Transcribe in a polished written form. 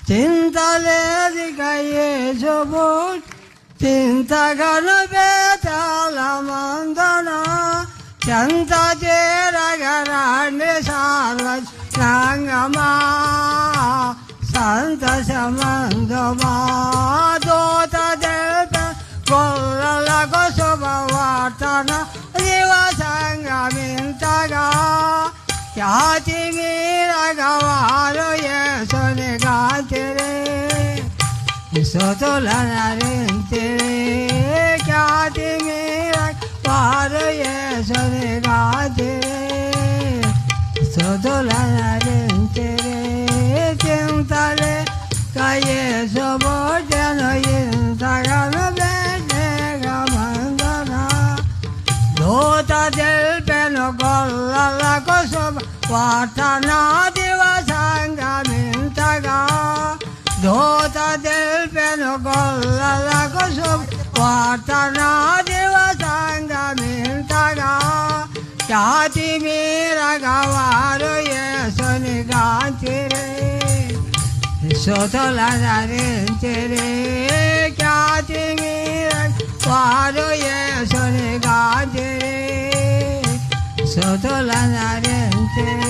చింతలేదిక యేసువు చింతగను బేతాళ మందన చెంత చేరగరాండి సార్వత్రంగమా సంతసమందుమా దూత దేవ గొల్లలకు శుభవార్తన దివసంగమింతగా ఖ్యాతి మీరగవారు యేసుని గాంతిరే స్తుతులనరించిరే ఖ్యాతి మీరగవారు యేసుని గాంతిరే స్తుతులనరించిరే చింతలే కయేసు భోజను ఇంతగను బేగమందన దూత తెల్పెను గొల్లలకు శుభ వార్తనా దివసంగమింతగా దూత తెల్పెను గొల్లలకు శుభ వార్తనా దివసంగమింతగా ఖ్యాతి మీరగవారు యేసుని గాంతిరే స్తుతులనరించిరే ఖ్యాతి మీరగవారు యేసుని గాంతిరే స్తుతులనరించిరే